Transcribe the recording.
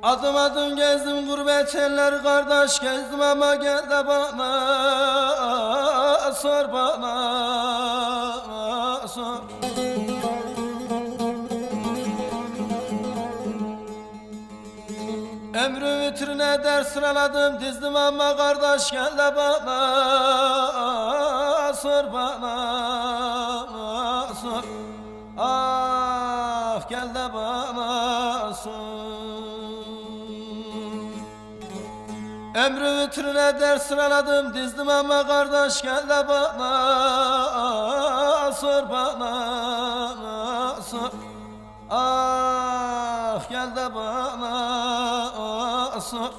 Adım adım gezdim gurbet eller kardeş gezdim ama gel de bana sor bana sor. Ömrü vitrine ders sıraladım dizdim ama kardeş gel de bana sor bana sor. Ah gel de bana sor. Ömrü vitrine ders sıraladım dizdim ama kardeş gel de bana sor bana sor. Ah gel de bana sor.